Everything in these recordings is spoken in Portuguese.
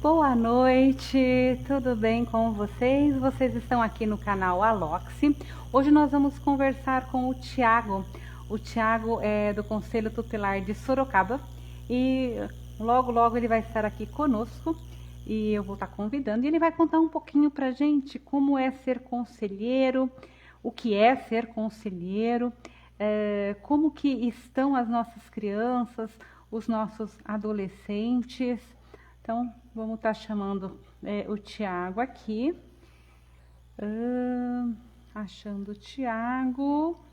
Boa noite, tudo bem com vocês? Vocês estão aqui no canal Aloxi. Hoje nós vamos conversar com o Thiago. O Thiago é do Conselho Tutelar de Sorocaba e logo ele vai estar aqui conosco e eu vou estar convidando. E ele vai contar um pouquinho pra gente como é ser conselheiro, o que é ser conselheiro, como que estão as nossas crianças, os nossos adolescentes. Então, vamos estar chamando o Thiago aqui. Achando o Thiago.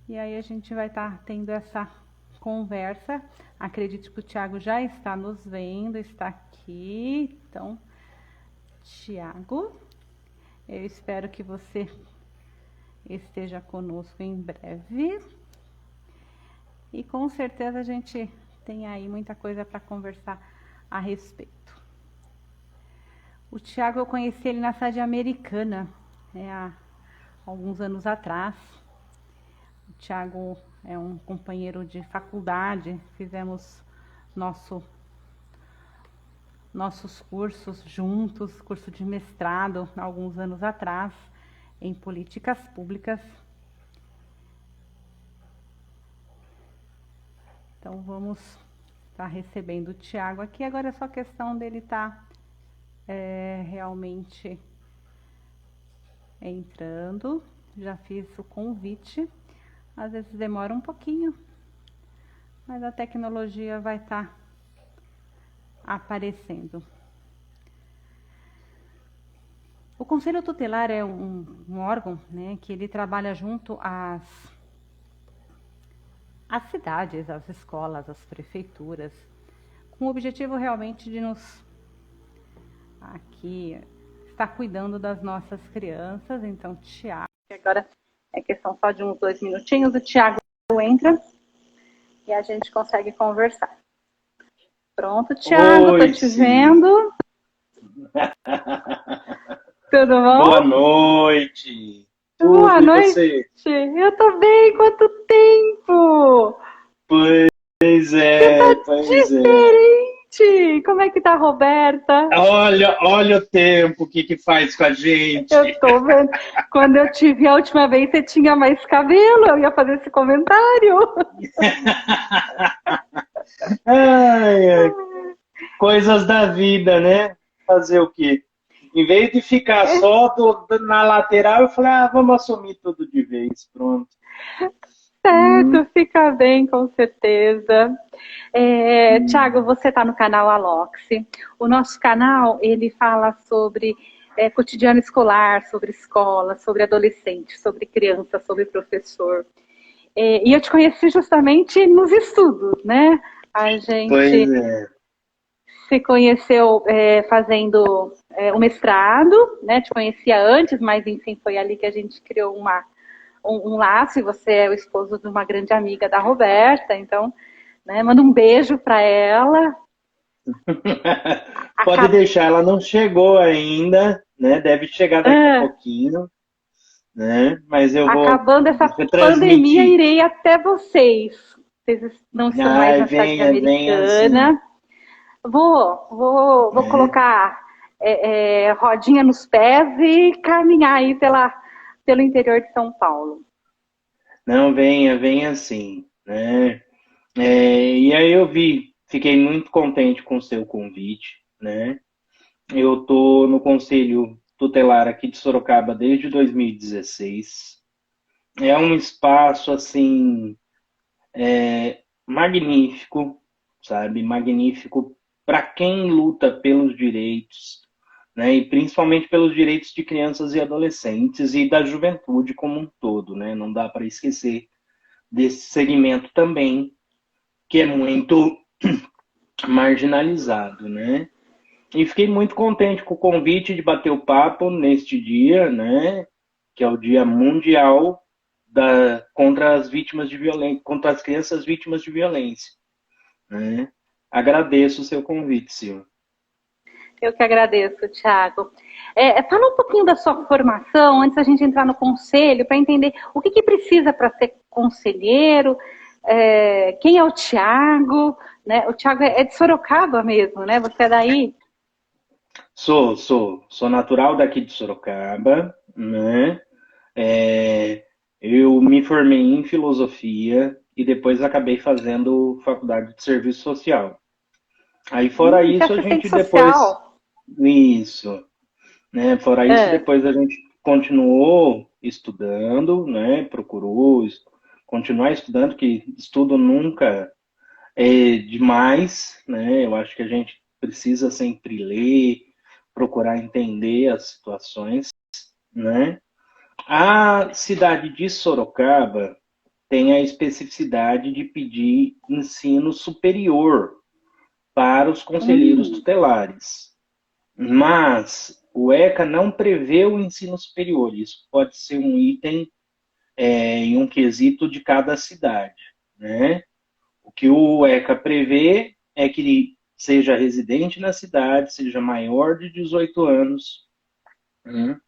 E aí a gente vai estar tendo essa conversa. Acredito que o Thiago já está nos vendo, está aqui. Então, Thiago, eu espero que você esteja conosco em breve. E com certeza a gente tem aí muita coisa para conversar a respeito. O Thiago, eu conheci ele na cidade americana, há alguns anos atrás. O Thiago é um companheiro de faculdade, fizemos nossos cursos juntos, curso de mestrado, alguns anos atrás, em políticas públicas. Então, vamos estar recebendo o Thiago aqui. Agora é só questão dele estar realmente entrando. Já fiz o convite. Às vezes demora um pouquinho, mas a tecnologia vai estar aparecendo. O Conselho Tutelar é um órgão, né, que ele trabalha junto às cidades, às escolas, às prefeituras, com o objetivo realmente de nos aqui estar cuidando das nossas crianças. Então, Thiago, agora é questão só de uns 2 minutinhos, o Thiago entra e a gente consegue conversar. Pronto, Thiago, tô te vendo. Tudo bom? Boa noite. Boa noite. Eu tô bem, quanto tempo? Pois é, Você tá diferente. Como é que tá a Roberta? Olha o tempo que faz com a gente. Eu tô vendo. Quando eu te vi a última vez, você tinha mais cabelo. Eu ia fazer esse comentário. Ai, coisas da vida, né? Fazer o quê? Em vez de ficar só na lateral, eu falei, vamos assumir tudo de vez, pronto. Certo, fica bem, com certeza. Thiago, você está no canal Aloxi. O nosso canal, ele fala sobre cotidiano escolar, sobre escola, sobre adolescente, sobre criança, sobre professor. E eu te conheci justamente nos estudos, né? A gente se conheceu fazendo o mestrado, né? Te conhecia antes, mas enfim, foi ali que a gente criou um laço, e você é o esposo de uma grande amiga da Roberta, então, né, manda um beijo para ela. Pode deixar, ela não chegou ainda, né? Deve chegar daqui a pouquinho, né? Mas eu vou. Acabando essa pandemia, irei até vocês. Vocês não estão mais na cidade americana. Assim. Vou colocar rodinha nos pés e caminhar aí pelo interior de São Paulo. Não, venha sim, né? E aí fiquei muito contente com o seu convite, né? Eu tô no Conselho Tutelar aqui de Sorocaba desde 2016. É um espaço, assim, magnífico, sabe? Magnífico para quem luta pelos direitos, né? E principalmente pelos direitos de crianças e adolescentes e da juventude como um todo, né? Não dá para esquecer desse segmento também, que é muito marginalizado, né? E fiquei muito contente com o convite de bater o papo neste dia, né? Que é o Dia Mundial contra as vítimas de violência, contra as crianças vítimas de violência, né? Agradeço o seu convite, Silvia. Eu que agradeço, Thiago. Fala um pouquinho da sua formação, antes da gente entrar no conselho, para entender o que precisa para ser conselheiro, quem é o Thiago, né? O Thiago é de Sorocaba mesmo, né? Você é daí? Sou natural daqui de Sorocaba, né? É, eu me formei em filosofia e depois acabei fazendo faculdade de serviço social. Aí fora Você é isso a assistente gente depois social? isso, né? Fora isso É. depois a gente continuou estudando, né? Continuar estudando, que estudo nunca é demais, né? Eu acho que a gente precisa sempre ler, procurar entender as situações, né? A cidade de Sorocaba tem a especificidade de pedir ensino superior para os conselheiros Hum, tutelares. Mas o ECA não prevê o ensino superior. Isso pode ser um item em um quesito de cada cidade, né? O que o ECA prevê é que ele seja residente na cidade, seja maior de 18 anos, né?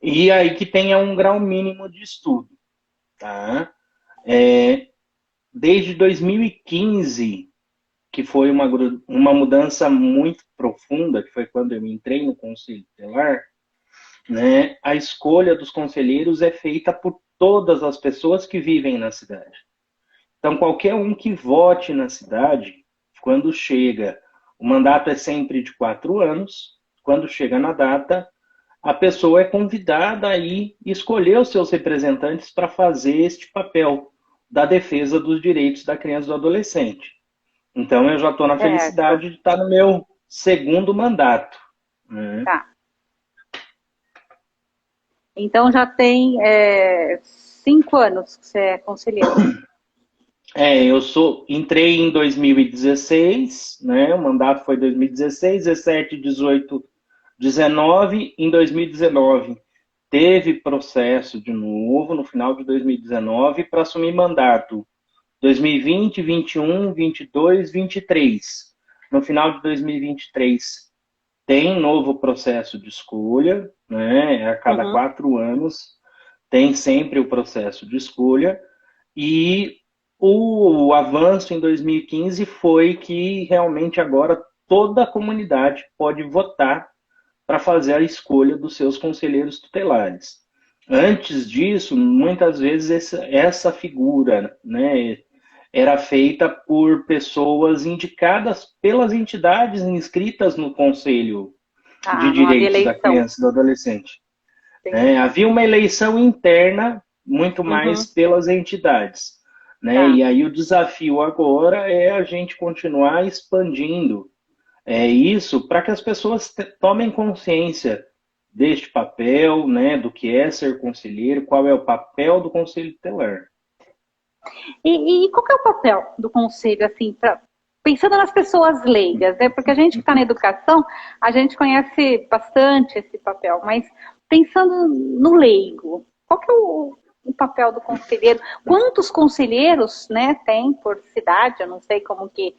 E aí que tenha um grau mínimo de estudo, tá? Desde 2015, que foi uma mudança muito profunda, que foi quando eu entrei no Conselho Tutelar, né, a escolha dos conselheiros é feita por todas as pessoas que vivem na cidade. Então, qualquer um que vote na cidade, quando chega, o mandato é sempre de 4 anos, quando chega na data, a pessoa é convidada a ir escolher os seus representantes para fazer este papel da defesa dos direitos da criança e do adolescente. Então, eu já estou na certo. felicidade de estar no meu segundo mandato, né? Tá. Então já tem 5 anos que você é conselheiro. Entrei em 2016, né? O mandato foi 2016, 17, 18, 19. Em 2019 teve processo de novo, no final de 2019, para assumir mandato 2020, 21, 22, 23. No final de 2023 tem novo processo de escolha, né? A cada Uhum. 4 anos tem sempre o processo de escolha. E o avanço em 2015 foi que realmente agora toda a comunidade pode votar para fazer a escolha dos seus conselheiros tutelares. Antes disso, muitas vezes essa figura, né, era feita por pessoas indicadas pelas entidades inscritas no Conselho de Ah, não havia Direitos da eleição. Criança e do Adolescente. Entendi. Havia uma eleição interna, muito mais Uhum. pelas entidades. Né? Tá. E aí o desafio agora é a gente continuar expandindo isso para que as pessoas tomem consciência deste papel, né, do que é ser conselheiro, qual é o papel do conselho tutelar. E qual que é o papel do conselho, assim, pensando nas pessoas leigas, né? Porque a gente que está na educação, a gente conhece bastante esse papel, mas pensando no leigo, qual que é o papel do conselheiro? Quantos conselheiros, né, tem por cidade? Eu não sei como que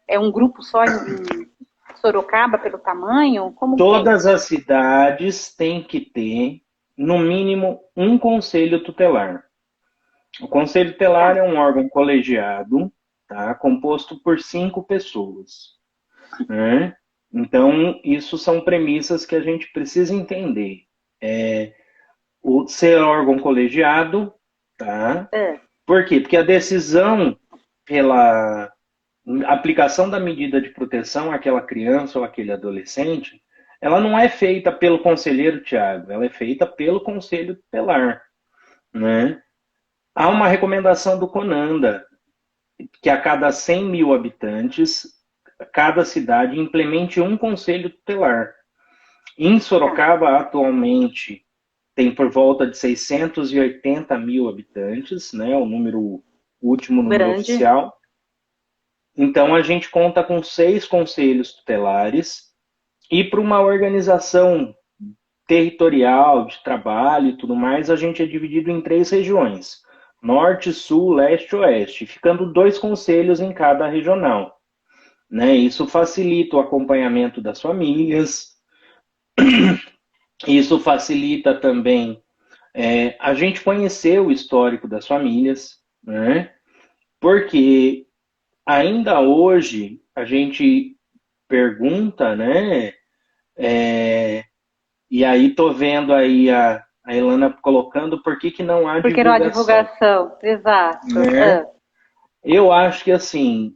é um grupo só em Sorocaba pelo tamanho, como que é Todas isso? as cidades têm que ter, no mínimo, um conselho tutelar. O conselho tutelar Tá. é um órgão colegiado, tá, composto por 5 pessoas. Né? Então, isso são premissas que a gente precisa entender. O ser órgão colegiado, tá? É. Por quê? Porque a decisão pela aplicação da medida de proteção àquela criança ou àquele adolescente, ela não é feita pelo conselheiro Tiago, ela é feita pelo conselho tutelar, né? Há uma recomendação do CONANDA que a cada 100 mil habitantes, cada cidade implemente um conselho tutelar. Em Tá. Sorocaba, atualmente, tem por volta de 680 mil habitantes, né, o último número Grande. oficial. Então, a gente conta com 6 conselhos tutelares e para uma organização territorial, de trabalho e tudo mais, a gente é dividido em 3 regiões: Norte, Sul, Leste e Oeste, ficando 2 conselhos em cada regional. Né? Isso facilita o acompanhamento das famílias, isso facilita também a gente conhecer o histórico das famílias, né? Porque ainda hoje a gente pergunta, né? E aí tô vendo aí a Ilana colocando por que que não há Porque não há divulgação, divulgação, exato. né? Eu acho que assim,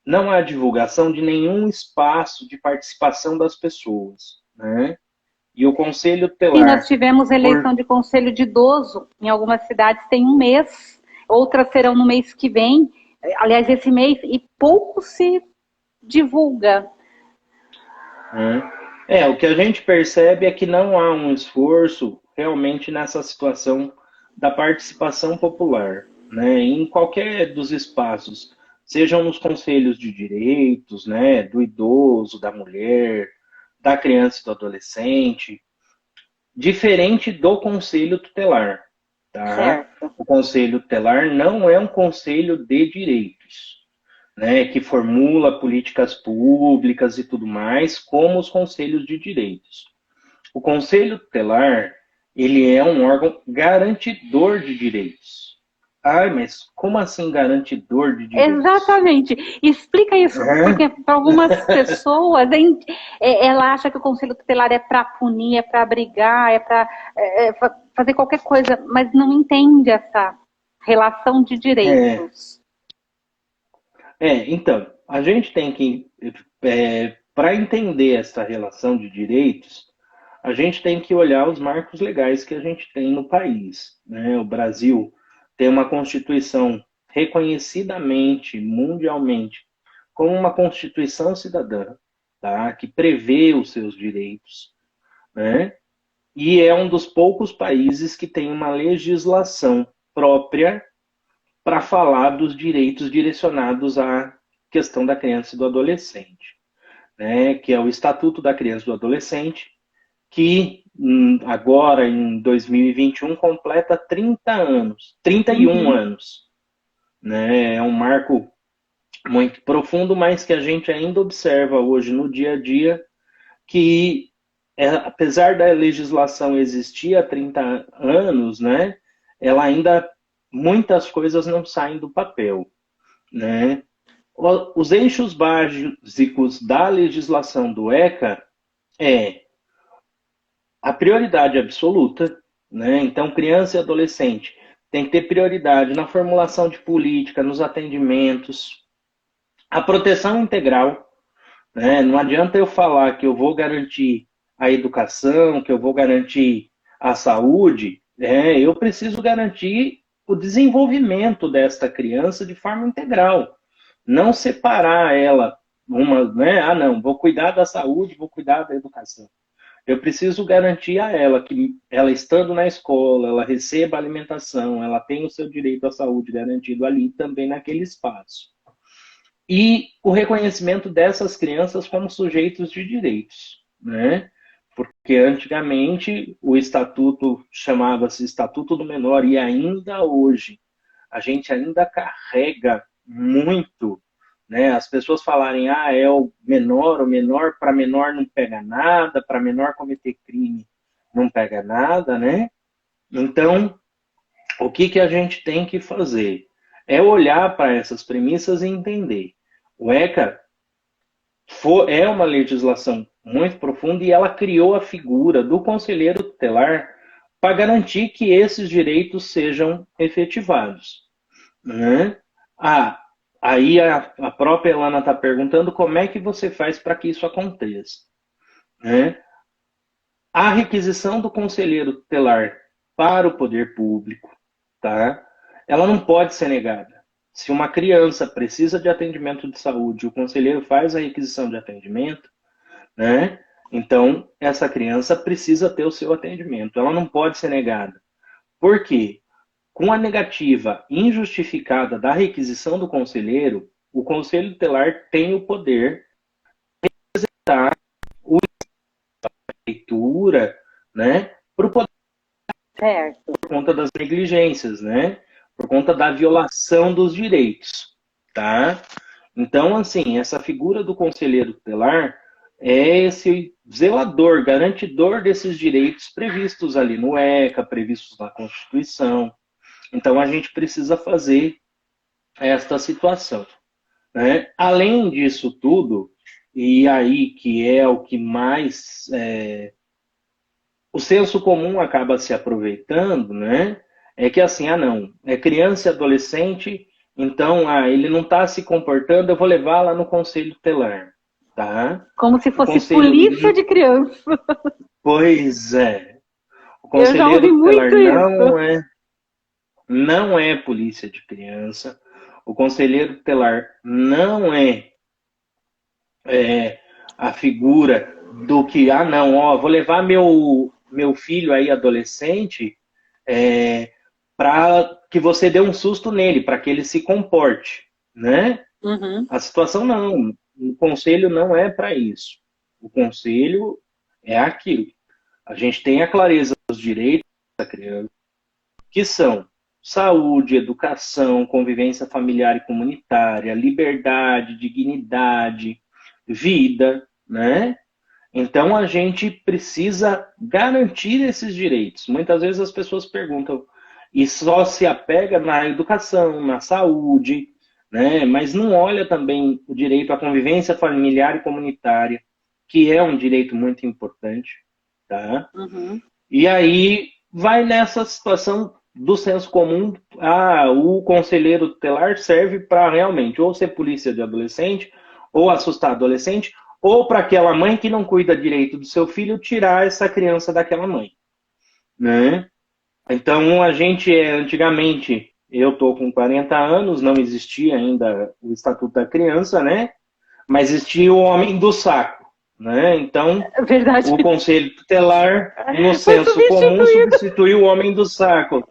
não há divulgação de nenhum espaço de participação das pessoas, né? E o Conselho Sim, nós Tutelar, tivemos eleição por... de conselho de idoso, em algumas cidades tem um mês, outras serão no mês que vem, aliás, esse mês, e pouco se divulga. né? O que a gente percebe é que não há um esforço realmente nessa situação da participação popular, né? Em qualquer dos espaços, sejam nos conselhos de direitos, né? Do idoso, da mulher, da criança e do adolescente, diferente do conselho tutelar, tá? Certo. O conselho tutelar não é um conselho de direitos, né, que formula políticas públicas e tudo mais, como os conselhos de direitos. O conselho tutelar, ele é um órgão garantidor de direitos. Ai, mas como assim garantidor de direitos? Exatamente. Explica isso, Uhum. porque para algumas pessoas ela acha que o conselho tutelar é para punir, é para abrigar, é para fazer qualquer coisa, mas não entende essa relação de É, direitos. então, a gente tem que, para entender essa relação de direitos, a gente tem que olhar os marcos legais que a gente tem no país, né? O Brasil tem uma Constituição reconhecidamente, mundialmente, como uma Constituição cidadã, tá? Que prevê os seus direitos, né? E é um dos poucos países que tem uma legislação própria para falar dos direitos direcionados à questão da criança e do adolescente, né? Que é o Estatuto da Criança e do Adolescente, que agora em 2021 completa 30 anos, 31 Uhum. anos, né? É um marco muito profundo, mas que a gente ainda observa hoje no dia a dia que apesar da legislação existir há 30 anos, né? Ela ainda muitas coisas não saem do papel, né? Os eixos básicos da legislação do ECA é a prioridade absoluta, né? Então, criança e adolescente tem que ter prioridade na formulação de política, nos atendimentos, a proteção integral, né? Não adianta eu falar que eu vou garantir a educação, que eu vou garantir a saúde, eu preciso garantir o desenvolvimento desta criança de forma integral, não separar ela uma, né? Ah, não, vou cuidar da saúde, vou cuidar da educação. Eu preciso garantir a ela que ela estando na escola, ela receba alimentação, ela tem o seu direito à saúde garantido ali também naquele espaço. E o reconhecimento dessas crianças como sujeitos de direitos, né? Porque antigamente o estatuto chamava-se Estatuto do Menor e ainda hoje a gente ainda carrega muito, né? As pessoas falarem, é o menor para menor não pega nada, para menor cometer crime não pega nada, né? Então, o que que a gente tem que fazer? É olhar para essas premissas e entender. O ECA é uma legislação muito profunda e ela criou a figura do conselheiro tutelar para garantir que esses direitos sejam efetivados, né? Ah, aí a própria Elana está perguntando como é que você faz para que isso aconteça, né? A requisição do conselheiro tutelar para o poder público, tá? Ela não pode ser negada. Se uma criança precisa de atendimento de saúde, o conselheiro faz a requisição de atendimento, né? Então, essa criança precisa ter o seu atendimento. Ela não pode ser negada. Por quê? Com a negativa injustificada da requisição do conselheiro, o conselho tutelar tem o poder de leitura, né, por Certo. conta das negligências, né, por conta da violação dos direitos, tá? Então, assim, essa figura do conselheiro tutelar é esse zelador, garantidor desses direitos previstos ali no ECA, previstos na Constituição. Então a gente precisa fazer esta situação, né? Além disso tudo, e aí que é o que mais o senso comum acaba se aproveitando, né? É que assim, não, é criança e adolescente, então ele não está se comportando, eu vou levar lá no conselho tutelar, tá? Como se O fosse conselho, polícia de criança. pois é, o Eu já conselheiro ouvi tutelar muito isso. não é polícia de criança, o conselheiro tutelar não é a figura do que, não, ó, vou levar meu filho aí adolescente para que você dê um susto nele, para que ele se comporte, né? Uhum. A situação não, o conselho não é para isso. O conselho é aquilo. A gente tem a clareza dos direitos da criança, que são saúde, educação, convivência familiar e comunitária, liberdade, dignidade, vida, né? Então a gente precisa garantir esses direitos. Muitas vezes as pessoas perguntam e só se apega na educação, na saúde, né? Mas não olha também o direito à convivência familiar e comunitária, que é um direito muito importante, tá? Uhum. E aí vai nessa situação do senso comum, o conselheiro tutelar serve para realmente ou ser polícia de adolescente, ou assustar adolescente, ou para aquela mãe que não cuida direito do seu filho tirar essa criança daquela mãe, né? Então a gente antigamente, eu tô com 40 anos, não existia ainda o Estatuto da Criança, né? Mas existia o homem do saco, né? Então É verdade. o conselho tutelar, no Foi senso comum, substituído. substitui o homem do saco,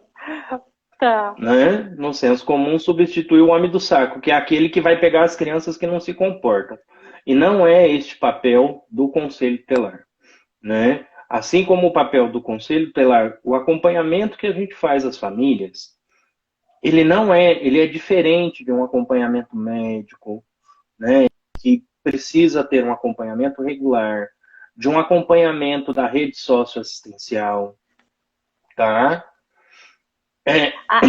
Tá. né? No senso comum, substitui o homem do saco, que é aquele que vai pegar as crianças que não se comportam. E não é este papel do conselho tutelar, né? Assim como o papel do conselho tutelar, o acompanhamento que a gente faz às famílias, ele é diferente de um acompanhamento médico, né? Que precisa ter um acompanhamento regular, de um acompanhamento da rede socioassistencial, tá? É, A,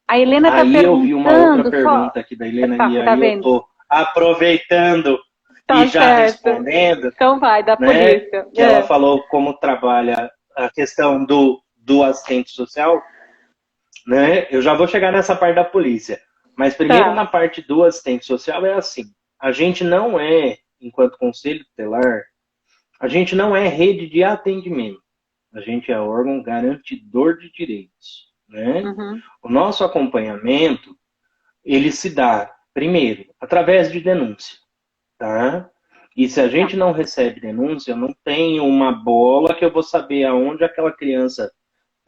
a Helena está aí eu vi uma outra perguntando só. pergunta aqui da Helena e Tá aí eu vendo? tô aproveitando e Tá já certo. respondendo, Então vai, da né? polícia. Que ela falou como trabalha a questão do assistente social, né? Eu já vou chegar nessa parte da polícia, mas primeiro Tá. na parte do assistente social é assim: a gente não enquanto conselho tutelar, a gente não é rede de atendimento, a gente é órgão garantidor de direitos, né? Uhum. O nosso acompanhamento ele se dá, primeiro, através de denúncia, tá? E se a Tá. gente não recebe denúncia, eu não tenho uma bola que eu vou saber aonde aquela criança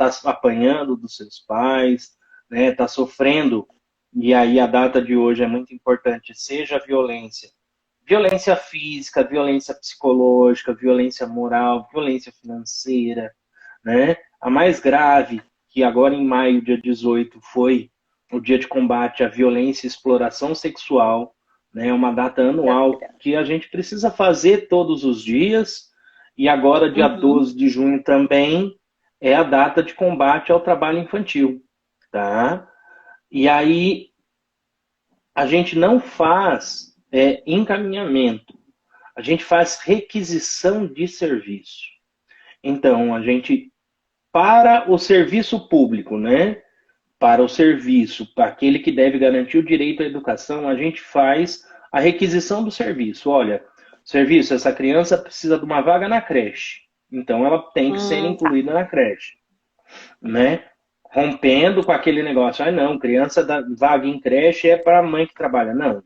está apanhando dos seus pais, né? Está sofrendo. E aí a data de hoje é muito importante, seja violência. Violência física, violência psicológica, violência moral, violência financeira, né? A mais grave, que agora em maio, dia 18, foi o dia de combate à violência e exploração sexual, né? Uma data anual que a gente precisa fazer todos os dias, e agora, dia Uhum. 12 de junho também, é a data de combate ao trabalho infantil, tá? E aí a gente não faz encaminhamento, a gente faz requisição de serviço. Então, a gente, para o serviço público, né? Para o serviço, para aquele que deve garantir o direito à educação, a gente faz a requisição do serviço. Olha, serviço, essa criança precisa de uma vaga na creche. Então, ela tem que ser Tá. incluída na creche, né? Rompendo com aquele negócio, não, criança da vaga em creche é para a mãe que trabalha. Não,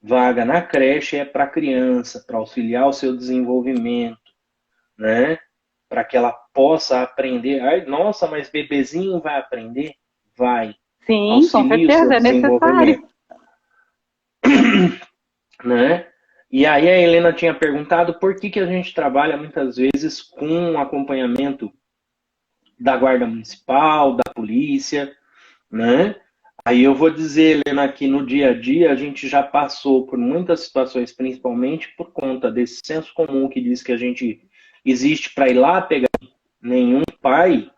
vaga na creche é para a criança, para auxiliar o seu desenvolvimento, né? Para que ela possa aprender. Ai, nossa, mas bebezinho vai aprender? Vai. Sim, com Auxilie o seu certeza, é necessário. desenvolvimento, né? E aí a Helena tinha perguntado por que a gente trabalha muitas vezes com acompanhamento da Guarda Municipal, da polícia, né? Aí eu vou dizer, Helena, que no dia a dia a gente já passou por muitas situações, principalmente por conta desse senso comum que diz que a gente existe para ir lá pegar. Nenhum pai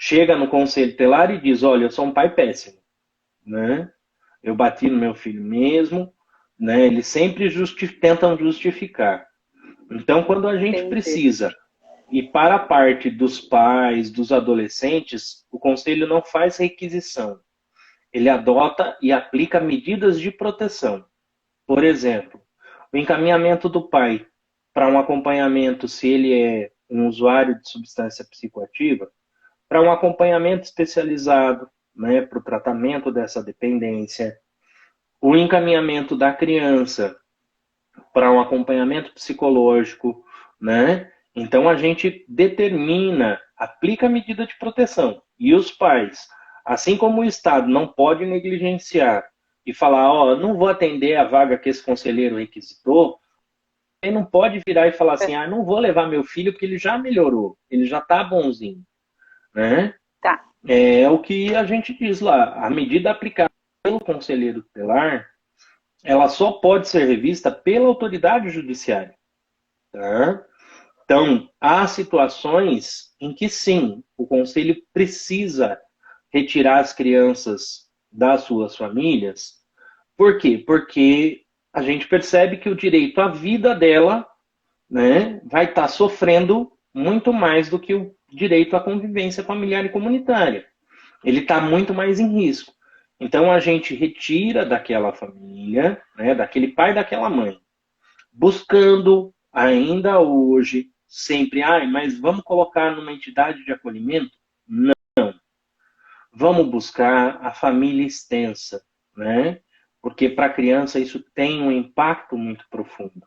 chega no conselho tutelar e diz, olha, eu sou um pai péssimo, né? Eu bati no meu filho mesmo, né? Eles sempre tentam justificar. Então, quando a gente Entendi. precisa ir para a parte dos pais, dos adolescentes, o conselho não faz requisição. Ele adota e aplica medidas de proteção. Por exemplo, o encaminhamento do pai para um acompanhamento, se ele é um usuário de substância psicoativa, para um acompanhamento especializado, né, para o tratamento dessa dependência, o encaminhamento da criança para um acompanhamento psicológico, né? Então a gente determina, aplica a medida de proteção. E os pais, assim como o Estado não pode negligenciar e falar, ó, oh, não vou atender a vaga que esse conselheiro requisitou, ele não pode virar e falar assim, ah, não vou levar meu filho porque ele já melhorou, ele já está bonzinho, né? Tá. É o que a gente diz lá, a medida aplicada pelo conselheiro tutelar, ela só pode ser revista pela autoridade judiciária. Tá? Então, há situações em que sim, o conselho precisa retirar as crianças das suas famílias. Por quê? Porque a gente percebe que o direito à vida dela, né, vai estar sofrendo muito mais do que o direito à convivência familiar e comunitária. Ele está muito mais em risco. Então a gente retira daquela família, né, daquele pai, daquela mãe, buscando ainda hoje, sempre, mas vamos colocar numa entidade de acolhimento? Não. Vamos buscar a família extensa, né? Porque para a criança isso tem um impacto muito profundo,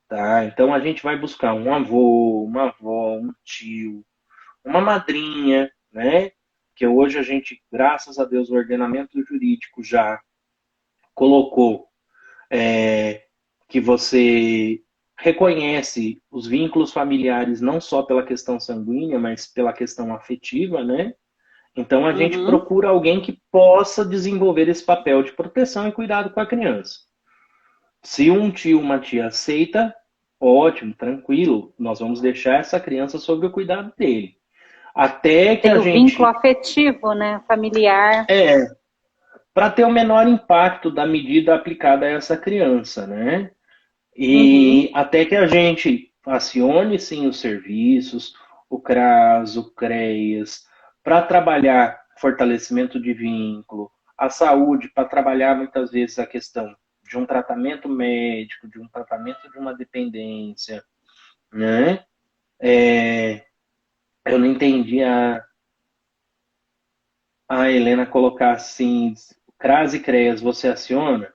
tá? Então a gente vai buscar um avô, uma avó, um tio, uma madrinha, né? Que hoje a gente, graças a Deus, o ordenamento jurídico já colocou que você reconhece os vínculos familiares não só pela questão sanguínea, mas pela questão afetiva, né? Então a gente Uhum. procura alguém que possa desenvolver esse papel de proteção e cuidado com a criança. Se um tio, uma tia aceita, ótimo, tranquilo, nós vamos deixar essa criança sob o cuidado dele. Até que Tem a o vínculo gente afetivo, né? Familiar. para ter o menor impacto da medida aplicada a essa criança, né? Uhum. E até que a gente acione sim os serviços, o CRAS, o CREAS, para trabalhar fortalecimento de vínculo, a saúde, para trabalhar muitas vezes a questão de um tratamento médico, de um tratamento de uma dependência, né? Eu não entendi a Helena colocar assim, CRAS e CREAS você aciona,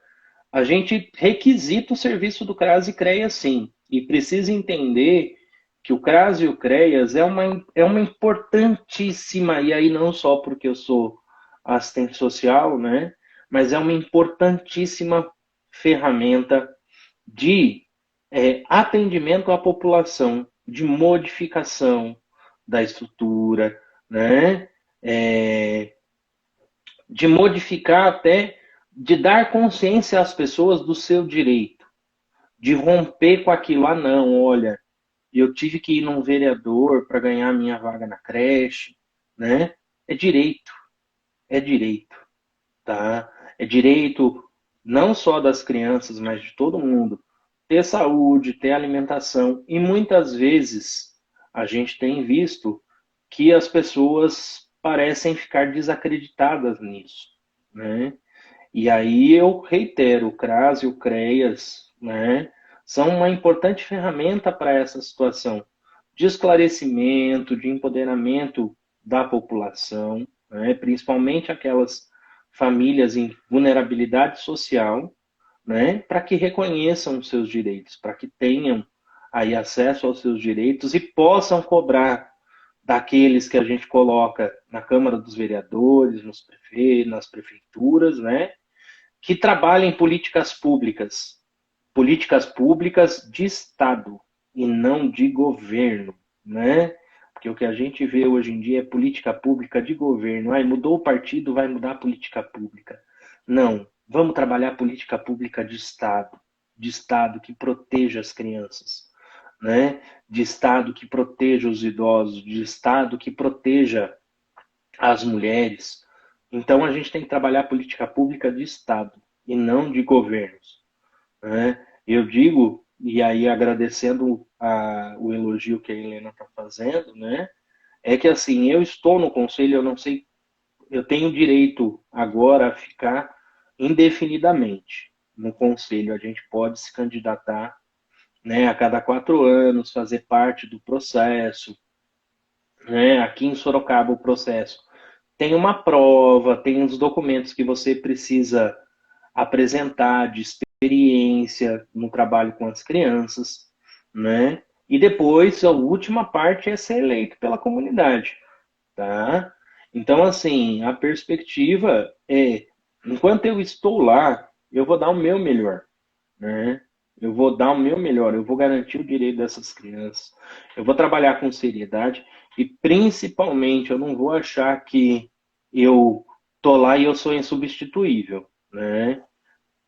a gente requisita o serviço do CRAS e CREAS sim, e precisa entender que o CRAS e o CREAS é uma importantíssima, e aí não só porque eu sou assistente social, né, mas é uma importantíssima ferramenta de atendimento à população, de modificação da estrutura, né, é, de modificar até, de dar consciência às pessoas do seu direito, de romper com aquilo. Ah, não, olha, eu tive que ir num vereador para ganhar minha vaga na creche, né? É direito, tá? É direito não só das crianças, mas de todo mundo. Ter saúde, ter alimentação. E muitas vezes a gente tem visto que as pessoas parecem ficar desacreditadas nisso, né? E aí eu reitero, o CRAS e o CREAS, né, são uma importante ferramenta para essa situação de esclarecimento, de empoderamento da população, né, principalmente aquelas famílias em vulnerabilidade social, né, para que reconheçam os seus direitos, para que tenham aí acesso aos seus direitos e possam cobrar daqueles que a gente coloca na Câmara dos Vereadores, nas prefeituras, né, que trabalhem políticas públicas de Estado e não de governo, né? Porque o que a gente vê hoje em dia é política pública de governo. Aí mudou o partido, vai mudar a política pública. Não, vamos trabalhar política pública de Estado que proteja as crianças, né? De Estado que proteja os idosos, de Estado que proteja as mulheres. Então a gente tem que trabalhar política pública de Estado e não de governos, né? Eu digo, e aí agradecendo o elogio que a Helena está fazendo, né? É que assim, eu estou no conselho, eu não sei, eu tenho direito agora a ficar indefinidamente no conselho. A gente pode se candidatar, né, a cada 4 anos, fazer parte do processo, né? Aqui em Sorocaba o processo tem uma prova, tem uns documentos que você precisa apresentar de experiência no trabalho com as crianças, né? E depois a última parte é ser eleito pela comunidade, tá? Então, assim, a perspectiva é, enquanto eu estou lá, eu vou dar o meu melhor, né? Eu vou dar o meu melhor, eu vou garantir o direito dessas crianças, eu vou trabalhar com seriedade e, principalmente, eu não vou achar que eu tô lá e eu sou insubstituível, né?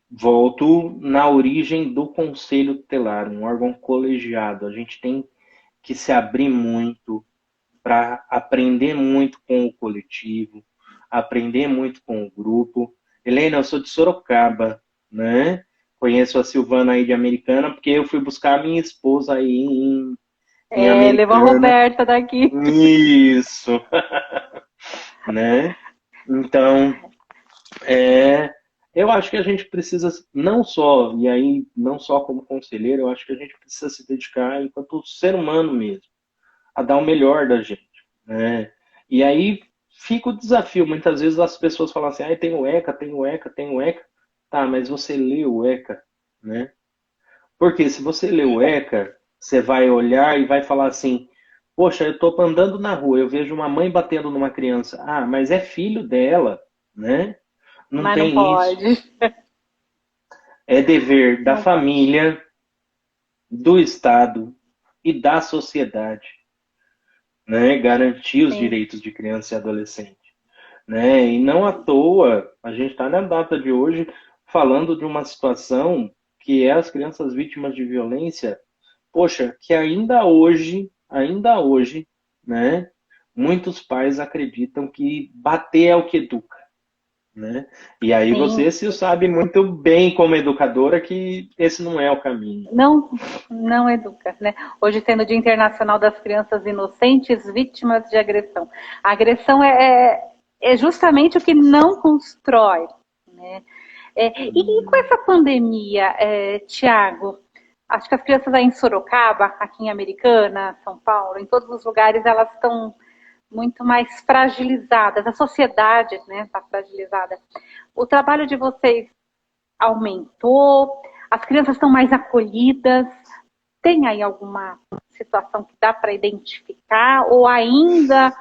Volto na origem do Conselho Tutelar, um órgão colegiado. A gente tem que se abrir muito para aprender muito com o coletivo, aprender muito com o grupo. Helena, eu sou de Sorocaba, né? Conheço a Silvana aí de Americana, porque eu fui buscar a minha esposa aí em Levou a Americana. Roberta daqui. Isso, né? Então, eu acho que a gente precisa, não só, e aí não só como conselheiro, eu acho que a gente precisa se dedicar enquanto ser humano mesmo, a dar o melhor da gente, né? E aí fica o desafio, muitas vezes as pessoas falam assim, ah, tem o ECA, tem o ECA, tem o ECA, tá, mas você lê o ECA, né? Porque se você lê o ECA, você vai olhar e vai falar assim, poxa, eu tô andando na rua, eu vejo uma mãe batendo numa criança, ah, mas é filho dela, né? Não Mas não tem isso. pode. É dever da Não pode. família, do Estado e da sociedade, né? Garantir os Sim. direitos de criança e adolescente, né? E não à toa, a gente está na data de hoje falando de uma situação que é as crianças vítimas de violência, poxa, que ainda hoje, né? Muitos pais acreditam que bater é o que educa, né? E aí Sim. você se sabe muito bem como educadora que esse não é o caminho. Não, não educa, né? Hoje sendo o Dia Internacional das Crianças Inocentes Vítimas de Agressão. A agressão é justamente o que não constrói, né? E com essa pandemia, Tiago, acho que as crianças aí em Sorocaba, aqui em Americana, São Paulo, em todos os lugares, elas estão muito mais fragilizadas. A sociedade, né, está fragilizada. O trabalho de vocês aumentou? As crianças estão mais acolhidas? Tem aí alguma situação que dá para identificar? Ou ainda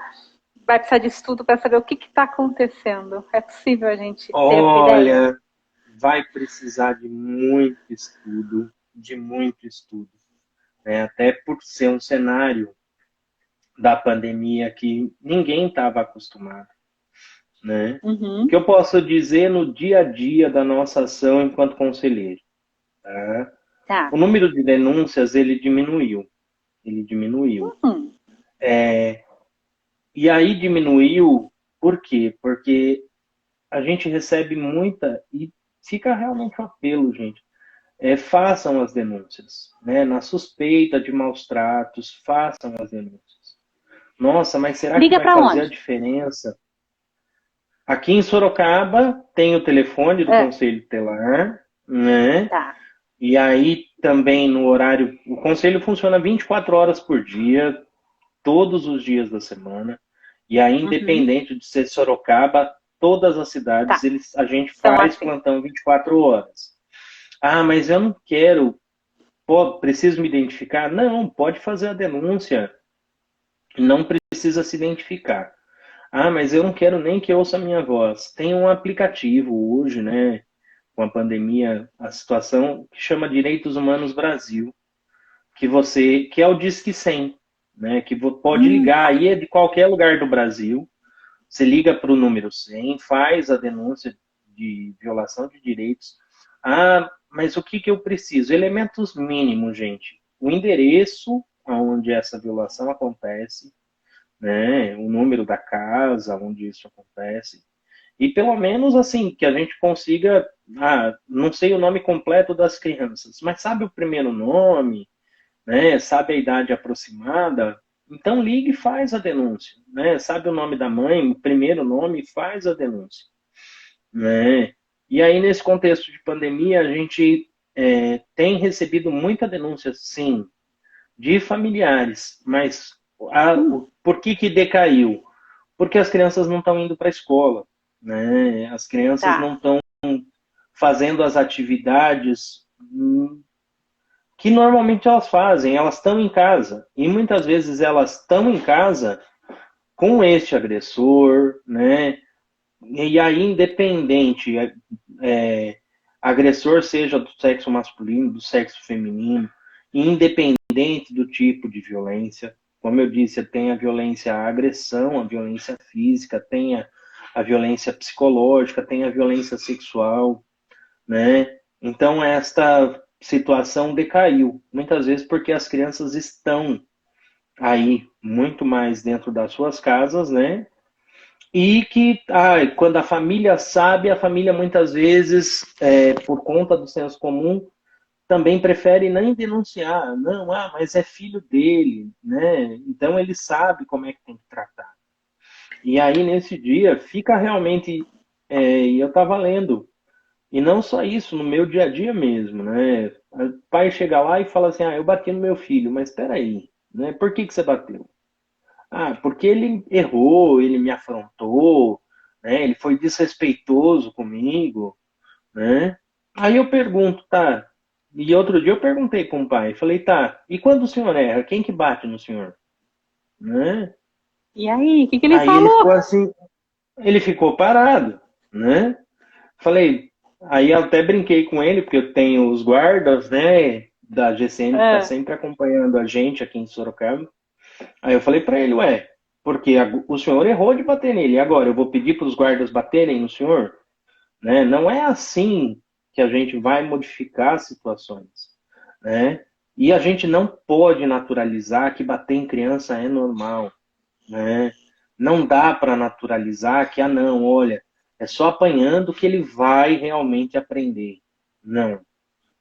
vai precisar de estudo para saber o que está acontecendo? É possível a gente ter essa ideia? Olha, vai precisar de muito estudo, né? Até por ser um cenário da pandemia que ninguém estava acostumado, né? O que Uhum. eu posso dizer no dia a dia da nossa ação enquanto conselheiro, tá? O Tá. número de denúncias ele diminuiu. Uhum. E aí diminuiu por quê? Porque a gente recebe muita e fica realmente um apelo, gente. Façam as denúncias, né? Na suspeita de maus tratos, façam as denúncias. Nossa, mas será que Liga vai para fazer a onde? diferença? Aqui em Sorocaba tem o telefone do É, Conselho Tutelar, né? tá. E aí também no horário, o conselho funciona 24 horas por dia, todos os dias da semana. E aí, Uhum. independente de ser Sorocaba, todas as cidades, Tá. a gente São faz assim. plantão 24 horas. Ah, mas eu não quero, pô, preciso me identificar? Não, pode fazer a denúncia. Não precisa se identificar. Ah, mas eu não quero nem que ouça a minha voz. Tem um aplicativo hoje, né? Com a pandemia, a situação que chama Direitos Humanos Brasil, que é o Disque 100, né? Que pode ligar Tá. aí é de qualquer lugar do Brasil. Você liga para o número 100, faz a denúncia de violação de direitos. Ah, mas o que eu preciso? Elementos mínimos, gente. O endereço onde essa violação acontece, né? O número da casa onde isso acontece. E pelo menos assim, que a gente consiga, não sei o nome completo das crianças, mas sabe o primeiro nome, né? Sabe a idade aproximada, então ligue e faz a denúncia, né? Sabe o nome da mãe, o primeiro nome, faz a denúncia, né? E aí nesse contexto de pandemia a gente tem recebido muita denúncia, sim, de familiares, mas por que decaiu? Porque as crianças não estão indo para a escola, né? As crianças não Tá. estão fazendo as atividades que normalmente elas fazem, elas estão em casa. E muitas vezes elas estão em casa com este agressor, né? E aí, independente, agressor seja do sexo masculino, do sexo feminino, independente do tipo de violência, como eu disse, tem a violência, a agressão, a violência física, tem a violência psicológica, tem a violência sexual, né? Então, esta situação decaiu, muitas vezes porque as crianças estão aí muito mais dentro das suas casas, né? E que, quando a família sabe, a família muitas vezes, por conta do senso comum, também prefere nem denunciar. Não, mas é filho dele, né? Então ele sabe como é que tem que tratar. E aí, nesse dia, fica realmente. E eu estava lendo, e não só isso, no meu dia a dia mesmo, né? O pai chega lá e fala assim: eu bati no meu filho, mas espera aí, né? Por que você bateu? Porque ele errou, ele me afrontou, né? Ele foi desrespeitoso comigo, né? Aí eu pergunto, tá? E outro dia eu perguntei com o pai, falei, tá, e quando o senhor erra, quem que bate no senhor? Né? E aí, o que que ele Aí ele falou? ficou assim, ele ficou parado, né? Falei, aí eu até brinquei com ele, porque eu tenho os guardas, né, da GCM que tá Ah, sempre acompanhando a gente aqui em Sorocaba. Aí eu falei para ele, porque o senhor errou de bater nele, e agora eu vou pedir para os guardas baterem no senhor? Né? Não é assim que a gente vai modificar situações, né? E a gente não pode naturalizar que bater em criança é normal, né? Não dá para naturalizar que, não, olha, é só apanhando que ele vai realmente aprender. Não.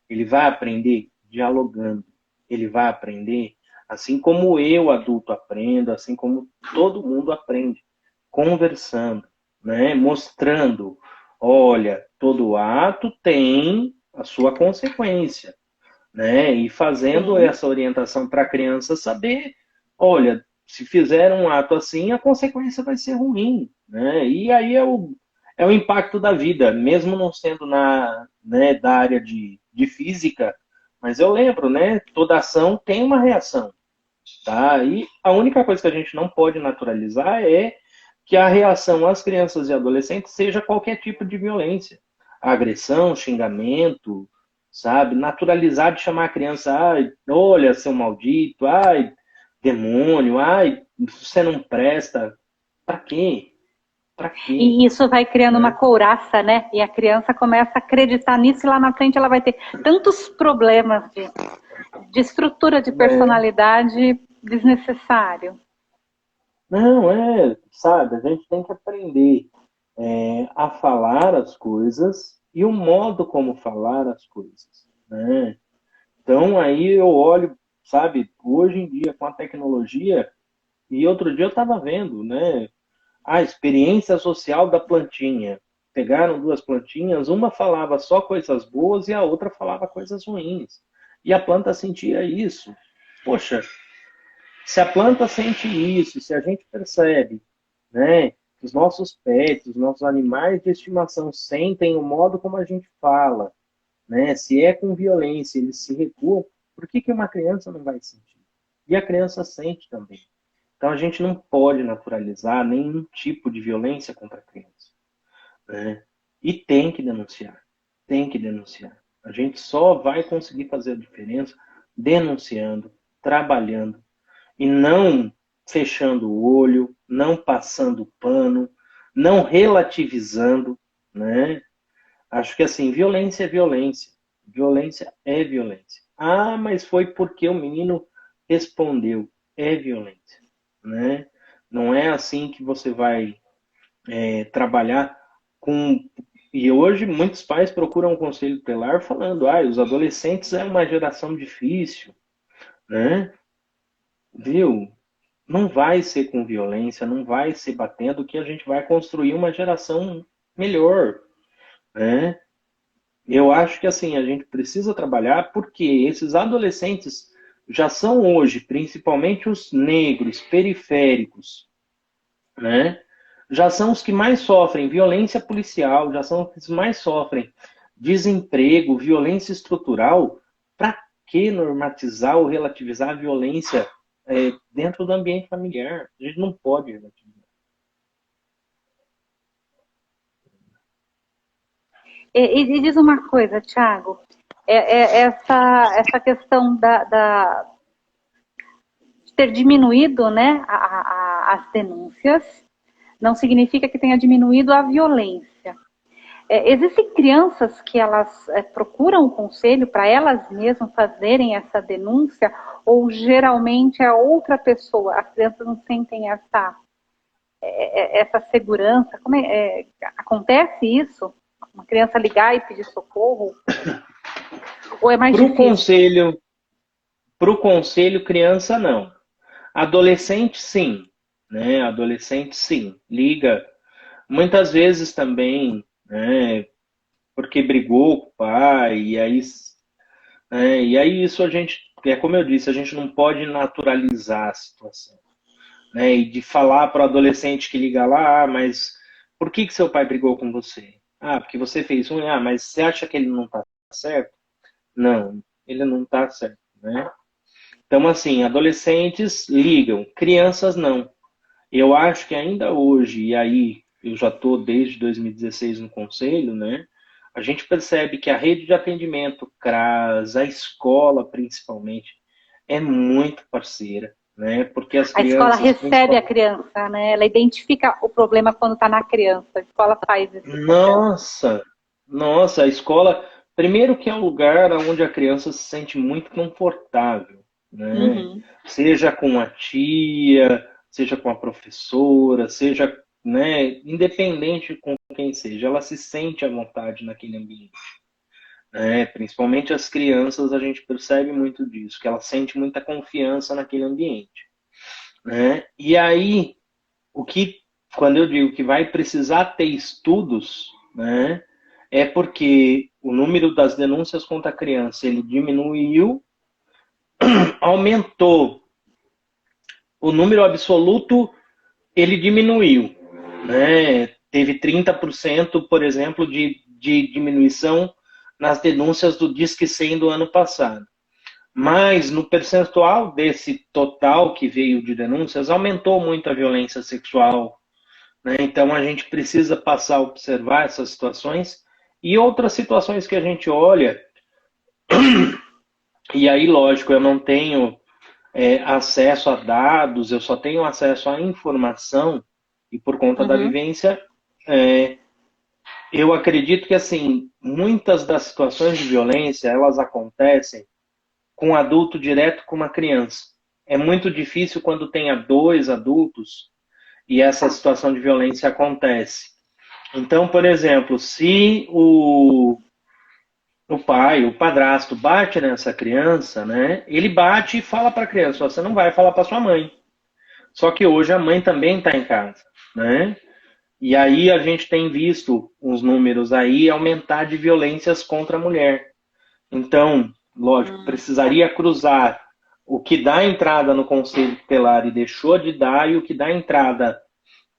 Ele vai aprender dialogando. Ele vai aprender assim como eu, adulto, aprendo, assim como todo mundo aprende, conversando, né? Mostrando, olha, todo ato tem a sua consequência, né? E fazendo sim. essa orientação para a criança saber, olha, se fizer um ato assim, a consequência vai ser ruim, né? E aí é o impacto da vida, mesmo não sendo né, da área de física, mas eu lembro, né? Toda ação tem uma reação, tá? E a única coisa que a gente não pode naturalizar é que a reação às crianças e adolescentes seja qualquer tipo de violência. Agressão, xingamento, sabe? Naturalizar de chamar a criança, olha, seu maldito, demônio, você não presta. Pra quê? Pra quê? E isso vai criando uma Né? couraça, né? E a criança começa a acreditar nisso e lá na frente ela vai ter tantos problemas de estrutura de É, personalidade desnecessário. não, sabe, a gente tem que aprender a falar as coisas e o modo como falar as coisas, né? Então aí eu olho, sabe, hoje em dia com a tecnologia, e outro dia eu estava vendo, né, a experiência social da plantinha. Pegaram duas plantinhas, uma falava só coisas boas e a outra falava coisas ruins. E a planta sentia isso. Poxa, se a planta sente isso, se a gente percebe, né, que os nossos pets, os nossos animais de estimação sentem o modo como a gente fala, né, se é com violência, eles se recuam, por que uma criança não vai sentir? E a criança sente também. Então a gente não pode naturalizar nenhum tipo de violência contra a criança, né? E tem que denunciar, tem que denunciar. A gente só vai conseguir fazer a diferença denunciando, trabalhando, e não fechando o olho, não passando pano, não relativizando, né? Acho que assim, violência é violência. Violência é violência. Mas foi porque o menino respondeu. É violência, né? Não é assim que você vai trabalhar com... E hoje muitos pais procuram o conselho tutelar falando, os adolescentes é uma geração difícil, né? Viu? Não vai ser com violência, não vai ser batendo que a gente vai construir uma geração melhor, né? Eu acho que assim, a gente precisa trabalhar porque esses adolescentes já são hoje, principalmente os negros, periféricos, né? Já são os que mais sofrem violência policial, já são os que mais sofrem desemprego, violência estrutural. Para que normatizar ou relativizar a violência dentro do ambiente familiar? A gente não pode relativizar. E diz uma coisa, Thiago, essa questão de ter diminuído, né, as denúncias, não significa que tenha diminuído a violência. Existem crianças que elas procuram o conselho para elas mesmas fazerem essa denúncia, ou geralmente é outra pessoa, as crianças não sentem essa segurança? Acontece isso? Uma criança ligar e pedir socorro? Ou é mais difícil? Para o conselho, criança não. Adolescente, sim. Né? Adolescente, sim. Liga. Muitas vezes também, né? Porque brigou com o pai, e aí isso a gente, como eu disse, a gente não pode naturalizar a situação. Né? E de falar para o adolescente que liga lá, mas por que seu pai brigou com você? Porque você fez um, mas você acha que ele não está certo? Não, ele não está certo, né? Então, assim, adolescentes ligam, crianças não. Eu acho que ainda hoje, e aí eu já estou desde 2016 no conselho, né? A gente percebe que a rede de atendimento CRAS, a escola principalmente, é muito parceira, né? Porque as A escola crianças, recebe a principalmente... criança, né? Ela identifica o problema quando está na criança. A escola faz esse papel. Nossa, a escola, primeiro que é um lugar onde a criança se sente muito confortável, né? Uhum. Seja com a tia, seja com a professora, seja, né, independente com quem seja, ela se sente à vontade naquele ambiente, né? Principalmente as crianças, a gente percebe muito disso, que ela sente muita confiança naquele ambiente, né? E aí, o que, quando eu digo que vai precisar ter estudos, né, é porque o número das denúncias contra a criança ele diminuiu, aumentou. O número absoluto ele diminuiu, né? Teve 30%, por exemplo, de diminuição nas denúncias do Disque 100 do ano passado. Mas no percentual desse total que veio de denúncias, aumentou muito a violência sexual, né? Então a gente precisa passar a observar essas situações e outras situações que a gente olha, e aí, lógico, eu não tenho acesso a dados, eu só tenho acesso à informação, e por conta da Uhum. vivência, eu acredito que assim, muitas das situações de violência, elas acontecem com um adulto direto com uma criança. É muito difícil quando tenha dois adultos e essa situação de violência acontece. Então, por exemplo, se o pai, o padrasto bate nessa criança, né? Ele bate e fala para a criança: você não vai falar para sua mãe. Só que hoje a mãe também está em casa, né? E aí a gente tem visto uns números aí aumentar de violências contra a mulher. Então, lógico, precisaria cruzar o que dá entrada no Conselho Tutelar e deixou de dar e o que dá entrada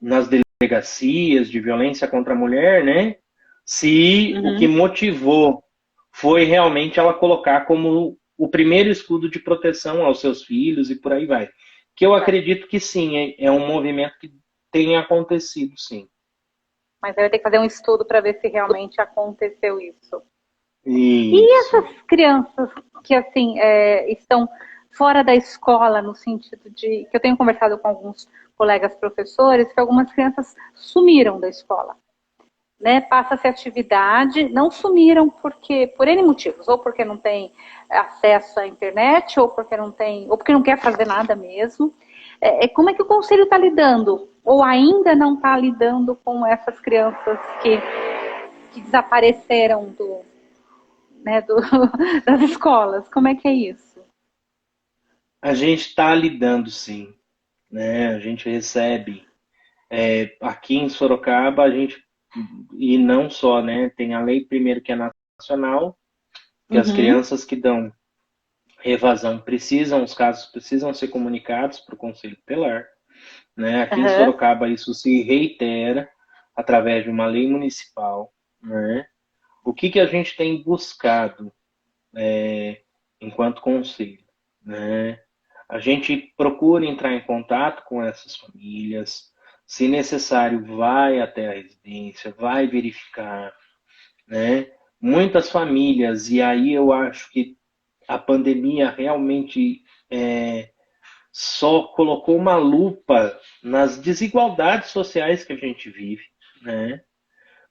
nas delegacias de violência contra a mulher, né? Se o que Uhum. motivou foi realmente ela colocar como o primeiro escudo de proteção aos seus filhos e por aí vai. Que eu acredito que sim, é um movimento que tem acontecido, sim. Mas aí vai ter que fazer um estudo para ver se realmente aconteceu isso. E Isso. essas crianças que, assim, estão fora da escola, no sentido de que eu tenho conversado com alguns colegas professores, que algumas crianças sumiram da escola, né? Passa-se atividade, não sumiram porque por N motivos, ou porque não tem acesso à internet, ou porque não tem, ou porque não quer fazer nada mesmo. Como é que o conselho está lidando? Ou ainda não está lidando com essas crianças que desapareceram né, das escolas? Como é que é isso? A gente está lidando, sim, né? A gente recebe aqui em Sorocaba, e não só, né? Tem a lei primeiro que é nacional, que as Uhum, crianças que dão evasão os casos precisam ser comunicados para o Conselho Tutelar, né? Aqui em uhum. Sorocaba isso se reitera através de uma lei municipal, né? O que a gente tem buscado enquanto conselho, né? A gente procura entrar em contato com essas famílias, se necessário, vai até a residência, vai verificar, né? Muitas famílias, e aí eu acho que a pandemia realmente só colocou uma lupa nas desigualdades sociais que a gente vive, né?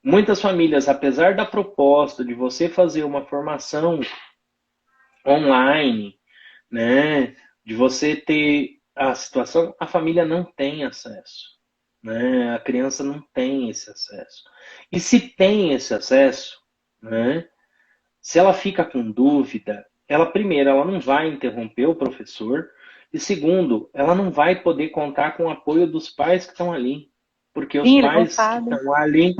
Muitas famílias, apesar da proposta de você fazer uma formação online, né, de você ter a situação, a família não tem acesso, né? A criança não tem esse acesso. E se tem esse acesso, né, se ela fica com dúvida, primeiro, ela não vai interromper o professor, e segundo, ela não vai poder contar com o apoio dos pais que estão ali, porque os Sim, eles não pais que sabem. estão ali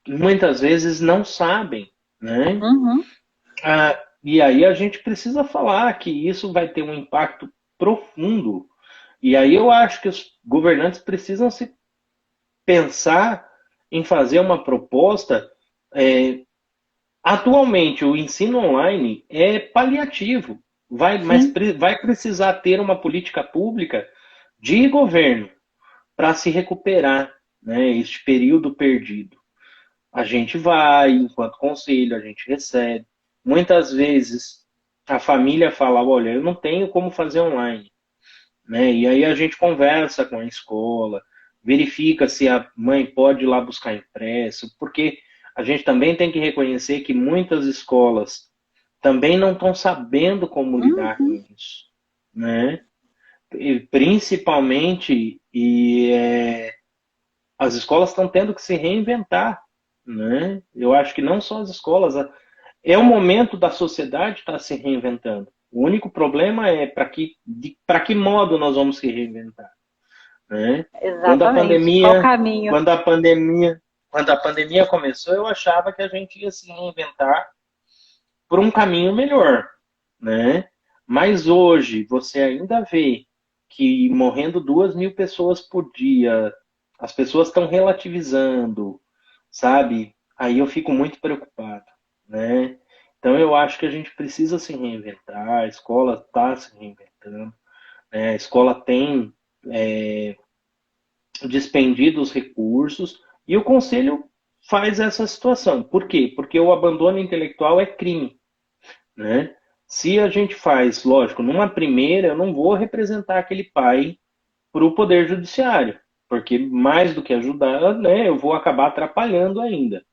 muitas vezes não sabem, né? Uhum. E aí a gente precisa falar que isso vai ter um impacto profundo. E aí eu acho que os governantes precisam se pensar em fazer uma proposta. é, Atualmente, o ensino online é paliativo, mas Sim. vai precisar ter uma política pública de governo para se recuperar, né, este período perdido. A gente vai, enquanto conselho, a gente recebe. Muitas vezes a família fala: olha, eu não tenho como fazer online, né? E aí a gente conversa com a escola, verifica se a mãe pode ir lá buscar impresso, porque a gente também tem que reconhecer que muitas escolas também não estão sabendo como lidar com Uhum. isso, né? E principalmente, as escolas estão tendo que se reinventar, né? Eu acho que não só as escolas, é o momento da sociedade estar se reinventando. O único problema é para que modo nós vamos se reinventar, né? Quando a Exatamente. Qual o pandemia, caminho? quando a pandemia, quando a pandemia começou, eu achava que a gente ia se reinventar por um caminho melhor, né? Mas hoje você ainda vê que morrendo 2.000 pessoas por dia, as pessoas estão relativizando, sabe? Aí eu fico muito preocupado, né? Então eu acho que a gente precisa se reinventar, a escola está se reinventando, né? A escola tem despendido os recursos e o conselho faz essa situação. Por quê? Porque o abandono intelectual é crime, né? Se a gente faz, lógico, numa primeira, eu não vou representar aquele pai para o poder judiciário, porque mais do que ajudar, né, eu vou acabar atrapalhando ainda.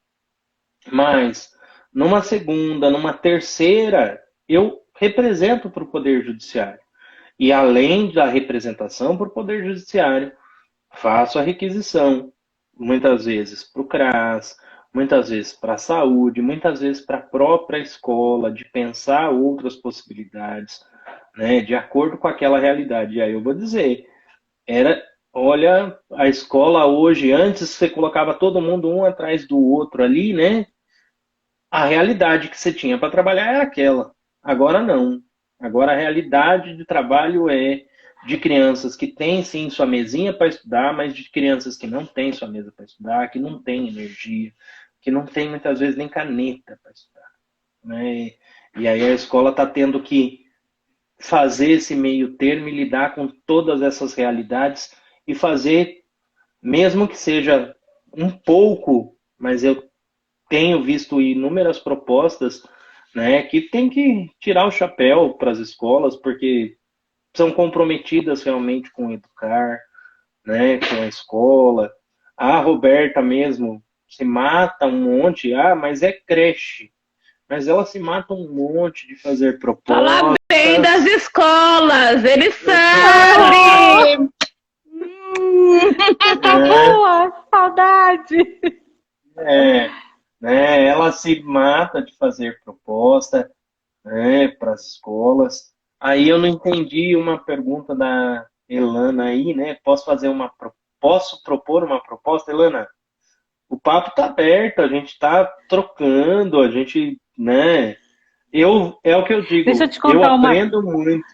Mas numa segunda, numa terceira, eu represento para o poder judiciário. E além da representação para o poder judiciário, faço a requisição, muitas vezes para o CRAS, muitas vezes para a saúde, muitas vezes para a própria escola, de pensar outras possibilidades, né, de acordo com aquela realidade. E aí eu vou dizer, olha, a escola hoje, antes você colocava todo mundo um atrás do outro ali, né? A realidade que você tinha para trabalhar era aquela. Agora não. Agora a realidade de trabalho é de crianças que têm sim sua mesinha para estudar, mas de crianças que não têm sua mesa para estudar, que não têm energia, que não têm muitas vezes nem caneta para estudar, né? E aí a escola está tendo que fazer esse meio termo e lidar com todas essas realidades e fazer, mesmo que seja um pouco, mas eu tenho visto inúmeras propostas, né, que tem que tirar o chapéu para as escolas, porque são comprometidas realmente com educar, né, com a escola. A Roberta mesmo se mata um monte, mas é creche. mas ela se mata um monte de fazer Fala bem propostas. das escolas, ele Ah, sabe! coisa boa, saudade. É, né, ela se mata de fazer proposta, né, para as escolas. Aí eu não entendi uma pergunta da Elana aí, né? Posso propor uma proposta, Elana? O papo tá aberto, a gente tá trocando, a gente, né? É o que eu Deixa eu digo, te eu contar uma, aprendo muito.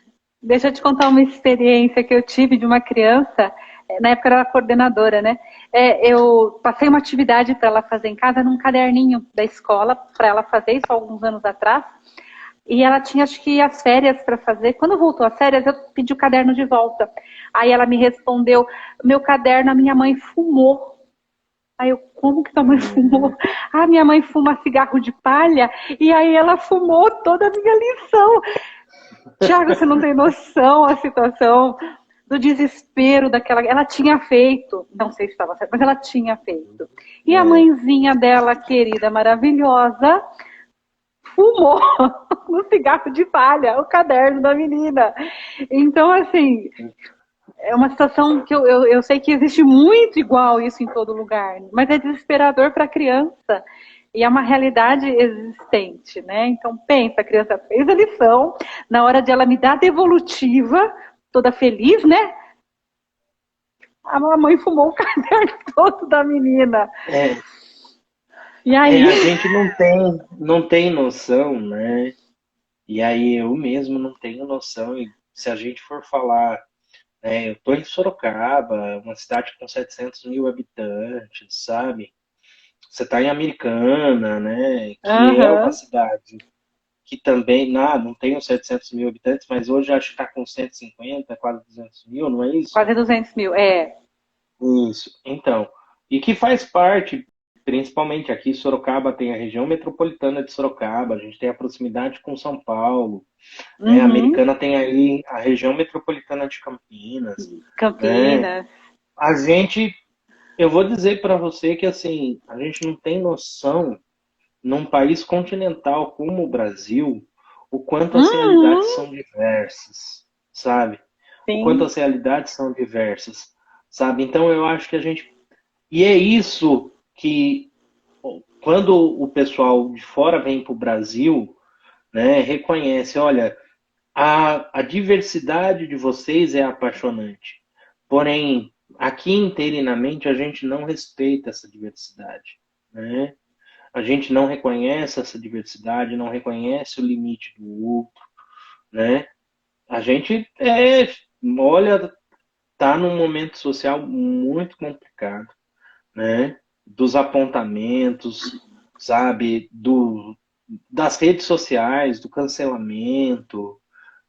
deixa eu te contar uma experiência que eu tive de uma criança, na época eu era coordenadora, né? Eu passei uma atividade para ela fazer em casa num caderninho da escola, para ela fazer isso há alguns anos atrás. E ela tinha, acho que, as férias para fazer. Quando voltou às férias, eu pedi o caderno de volta. Aí ela me respondeu: meu caderno, a minha mãe fumou. Aí eu, como que tua mãe fumou? Ah, minha mãe fuma cigarro de palha e aí ela fumou toda a minha lição. Tiago, você não tem noção a situação do desespero daquela. Ela tinha feito, não sei se estava certo, mas ela tinha feito. E a É, mãezinha dela, querida, maravilhosa, fumou no cigarro de palha o caderno da menina. Então, assim, é uma situação que eu sei que existe muito igual isso em todo lugar, mas é desesperador para a criança. E é uma realidade existente, né? Então, pensa, a criança fez a lição, na hora de ela me dar a devolutiva, toda feliz, né? A mamãe fumou o caderno todo da menina. é, E aí, a gente não tem noção, né? E aí eu mesmo não tenho noção. E se a gente for falar, né, eu tô em Sorocaba, uma cidade com 700 mil habitantes, sabe? Você está em Americana, né? Que é uma aham, cidade que também não tem os 700 mil habitantes, mas hoje acho que está com 150, quase 200 mil, não é isso? quase 200 mil. É. Isso. Então, e que faz parte, principalmente aqui, Sorocaba tem a região metropolitana de Sorocaba, a gente tem a proximidade com São Paulo, né? A Uhum. Americana tem aí a região metropolitana de Campinas, né? Campinas. A gente, eu vou dizer para você que assim, a gente não tem noção num país continental como o Brasil, o quanto as realidades Uhum. são diversas, sabe? O quanto Sim. as realidades são diversas, sabe? Então eu acho que a gente. E é isso que, quando o pessoal de fora vem para o Brasil, né, reconhece: olha, a diversidade de vocês é apaixonante. Porém, aqui internamente a gente não respeita essa diversidade, né? A gente não reconhece essa diversidade, não reconhece o limite do outro, né? A gente olha, tá num momento social muito complicado, né? Dos apontamentos, sabe, das redes sociais, do cancelamento,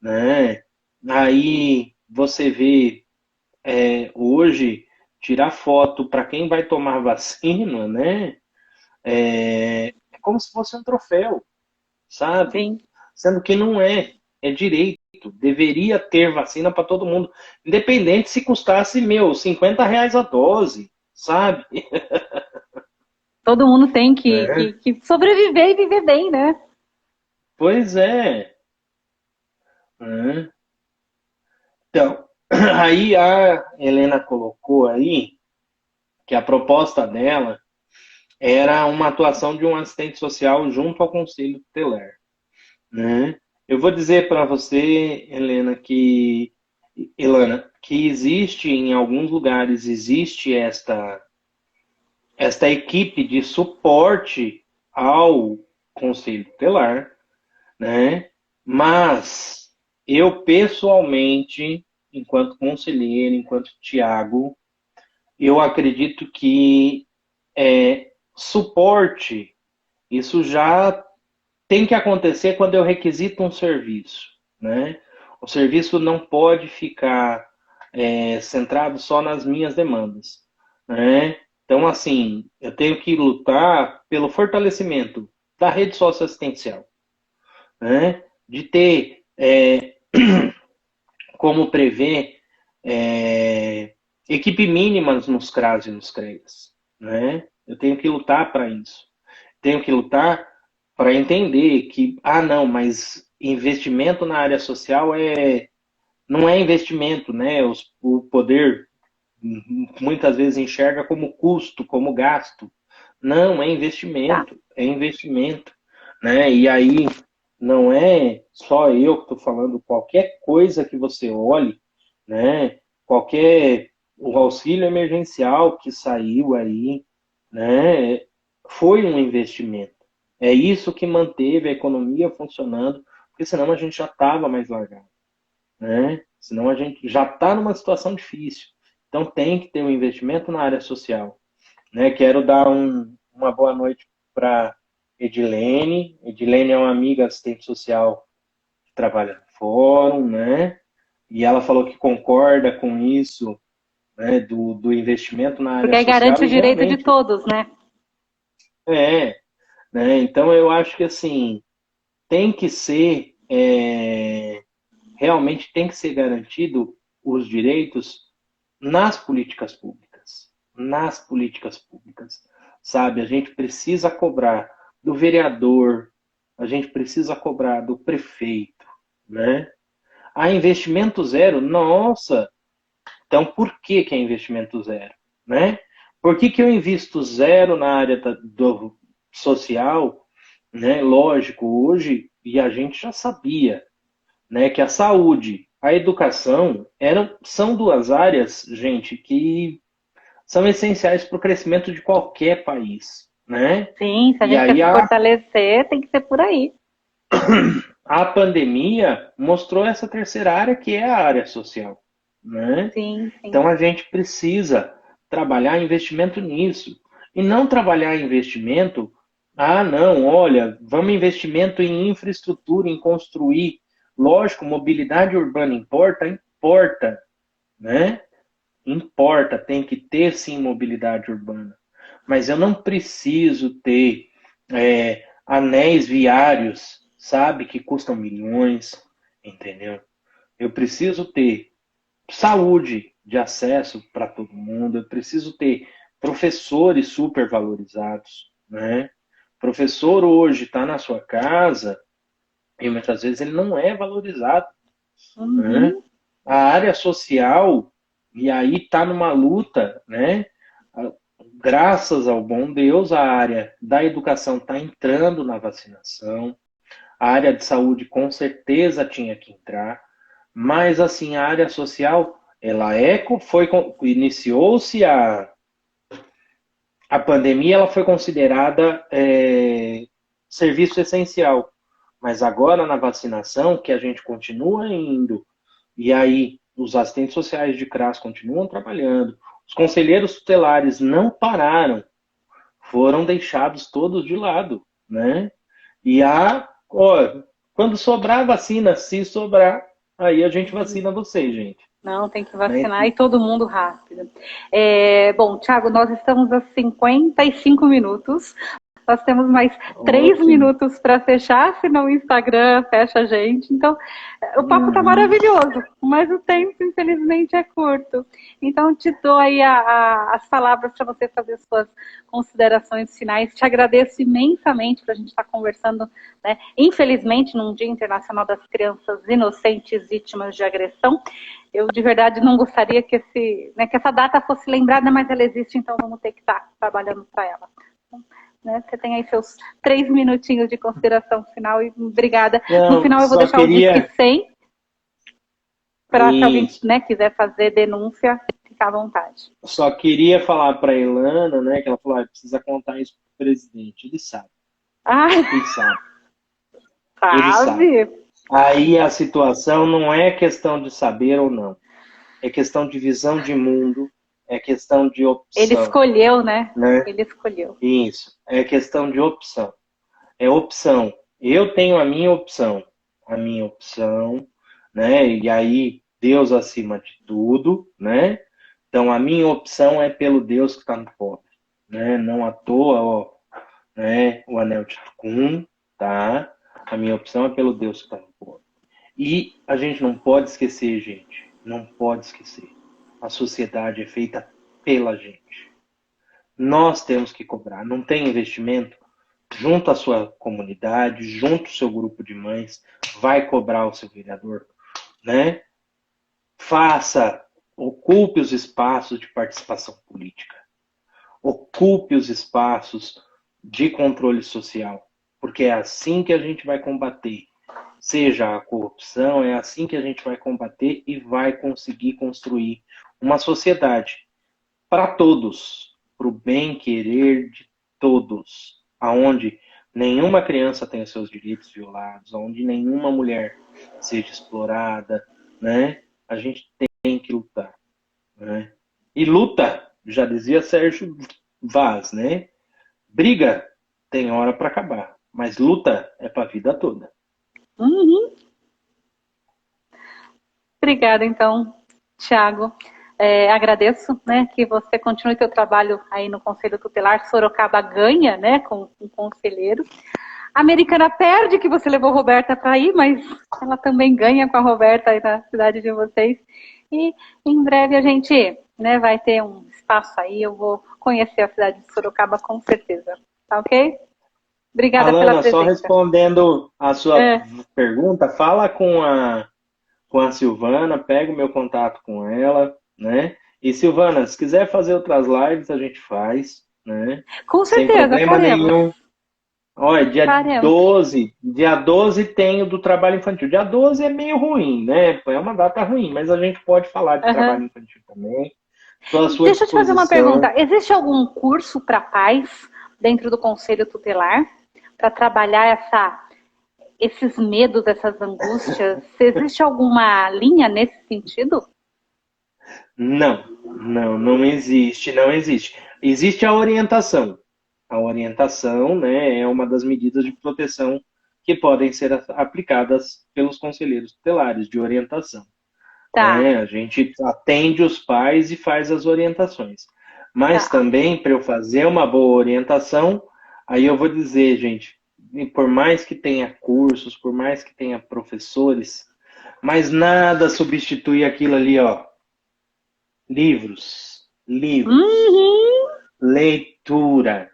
né? Aí você vê hoje tirar foto para quem vai tomar vacina, né? É como se fosse um troféu, sabe? Sim. Sendo que não é direito. Deveria ter vacina para todo mundo, independente se custasse, R$ 50 a dose, sabe? Todo mundo tem É. que sobreviver e viver bem, né? Pois é. É. Então, aí a Helena colocou aí que a proposta dela era uma atuação de um assistente social junto ao conselho tutelar, né? Eu vou dizer para você, Helena, que existe em alguns lugares existe esta equipe de suporte ao conselho tutelar, né? Mas eu pessoalmente, enquanto conselheiro, enquanto Tiago, eu acredito que suporte isso já tem que acontecer quando eu requisito um serviço, né? O serviço não pode ficar centrado só nas minhas demandas, né? Então, assim, eu tenho que lutar pelo fortalecimento da rede socioassistencial, né? De ter como prever equipe mínima nos CRAS e nos CREAS, né? Eu tenho que lutar para isso. Tenho que lutar para entender que, não, mas investimento na área social não é investimento, né? O poder muitas vezes enxerga como custo, como gasto. Não, Tá. é investimento, né? E aí não é só eu que estou falando, qualquer coisa que você olhe, né? O auxílio emergencial que saiu aí, né? Foi um investimento. É isso que manteve a economia funcionando, porque senão a gente já estava mais largado, né? Senão a gente já está numa situação difícil. Então tem que ter um investimento na área social, né? Quero dar uma boa noite para Edilene. Edilene é uma amiga assistente social que trabalha no fórum, né? E ela falou que concorda com isso, né? Do investimento na área Porque aí social garante o e direito de realmente todos, né? é, né? Então eu acho que assim tem que ser realmente tem que ser garantido os direitos nas políticas públicas. Nas políticas públicas. Sabe? A gente precisa cobrar do vereador, a gente precisa cobrar do prefeito, né? A investimento zero, nossa, então por que é investimento zero, né? Por que eu invisto zero na área do social, né? Lógico, hoje, e a gente já sabia, né, que a saúde, a educação são duas áreas, gente, que são essenciais para o crescimento de qualquer país, né? Sim, se a E gente aí quer fortalecer, tem que ser por aí. a pandemia mostrou essa terceira área que é a área social, né? Sim, sim. Então a gente precisa trabalhar investimento nisso e não trabalhar investimento. Não, olha, vamos investimento em infraestrutura, em construir. Lógico, mobilidade urbana importa, importa, né? Importa, tem que ter sim mobilidade urbana. Mas eu não preciso ter anéis viários, sabe, que custam milhões, entendeu? Eu preciso ter saúde de acesso para todo mundo, eu preciso ter professores supervalorizados, né? Professor hoje está na sua casa e muitas vezes ele não é valorizado, né? Uhum. A área social, e aí está numa luta, né? Graças ao bom Deus, a área da educação está entrando na vacinação, a área de saúde com certeza tinha que entrar, mas assim, a área social, ela iniciou-se a pandemia, ela foi considerada serviço essencial, mas agora na vacinação, que a gente continua indo, e aí os assistentes sociais de CRAS continuam trabalhando, os conselheiros tutelares não pararam, foram deixados todos de lado, né? E quando sobrar vacina, se sobrar, aí a gente vacina vocês, gente. Não, tem que Né? vacinar e todo mundo rápido. Bom, Thiago, nós estamos a 55 minutos. Nós temos mais 3 Ótimo. minutos para fechar, senão o Instagram fecha a gente. Então, o papo está maravilhoso, mas o tempo, infelizmente, é curto. Então, te dou aí as palavras para você fazer suas considerações finais. Te agradeço imensamente por a gente estar conversando, né? Infelizmente, num Dia Internacional das Crianças Inocentes Vítimas de Agressão. Eu, de verdade, não gostaria que essa data fosse lembrada, mas ela existe, então vamos ter que estar trabalhando para ela. Né? Você tem aí seus 3 minutinhos de consideração final e obrigada. Não, No final eu vou só deixar o Disque 100 para se alguém, isso. né, quiser fazer denúncia, ficar à vontade. Só queria falar para a Ilana, né, que ela falou, precisa contar isso para o presidente. Ele sabe. Ele sabe. Ele sabe. Sabe? Aí a situação não é questão de saber ou não. É questão de visão de mundo, é questão de Ele opção, escolheu, né? né? Ele escolheu. Isso, é questão de opção. É opção. Eu tenho a minha opção, né? E aí Deus acima de tudo, né? Então a minha opção é pelo Deus que está no pobre, né? Não à toa, ó, né? O anel de Tucum, tá? A minha opção é pelo Deus que está no pobre. E a gente não pode esquecer, gente, não pode esquecer. A sociedade é feita pela gente. Nós temos que cobrar. Não tem investimento? junto à sua comunidade, junto ao seu grupo de mães, vai cobrar o seu vereador, né? Ocupe os espaços de participação política, ocupe os espaços de controle social, porque é assim que a gente vai combater, seja a corrupção, é assim que a gente vai combater e vai conseguir construir uma sociedade para todos, para o bem querer de todos, aonde nenhuma criança tenha seus direitos violados, aonde nenhuma mulher seja explorada, né? A gente tem que lutar, né? E luta, já dizia Sérgio Vaz, né? Briga tem hora para acabar, mas luta é para a vida toda. Uhum. Obrigada, então, Thiago. Agradeço, né, que você continue seu trabalho aí no Conselho Tutelar. Sorocaba ganha, né, com um conselheiro. A Americana perde, que você levou a Roberta para ir, mas ela também ganha com a Roberta aí na cidade de vocês. E em breve a gente, né, vai ter um espaço aí. Eu vou conhecer a cidade de Sorocaba com certeza. Tá ok? Obrigada Alana, pela presença. só respondendo a sua pergunta, fala com a Silvana, pega o meu contato com ela, né? E Silvana, se quiser fazer outras lives, a gente faz, né? Com Sem certeza, problema faremos. nenhum. Olha, dia 12 tem o do trabalho infantil. Dia 12 é meio ruim, né? É uma data ruim, mas a gente pode falar de trabalho infantil também. Estou à sua Deixa eu te fazer uma disposição. pergunta. Existe algum curso para pais dentro do Conselho Tutelar para trabalhar esses medos, essas angústias? Existe alguma linha nesse sentido? Não existe, não existe. Existe a orientação. A orientação, né, é uma das medidas de proteção que podem ser aplicadas pelos conselheiros tutelares, de orientação. Tá. A gente atende os pais e faz as orientações. Mas também, para eu fazer uma boa orientação, aí eu vou dizer, gente, por mais que tenha cursos, por mais que tenha professores, mas nada substitui aquilo ali, ó. Livros. Leitura.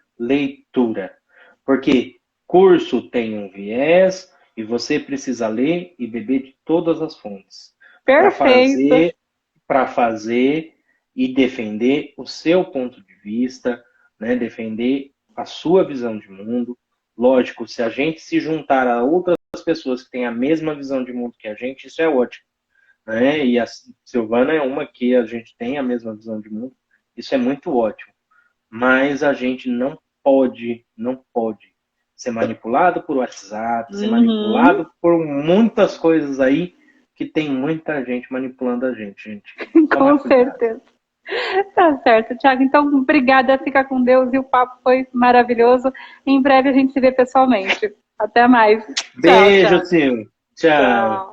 Porque curso tem um viés e você precisa ler e beber de todas as fontes. Perfeito. Para fazer e defender o seu ponto de vista, né? Defender a sua visão de mundo. Lógico, se a gente se juntar a outras pessoas que têm a mesma visão de mundo que a gente, isso é ótimo. Né? E a Silvana é uma que a gente tem a mesma visão de mundo, isso é muito ótimo. Mas a gente não pode ser manipulado por WhatsApp, ser manipulado por muitas coisas aí, que tem muita gente manipulando a gente. Com certeza. Tá certo, Thiago. Então, obrigada, fica com Deus e o papo foi maravilhoso. Em breve a gente se vê pessoalmente. Até mais. Beijo, Sil. Tchau.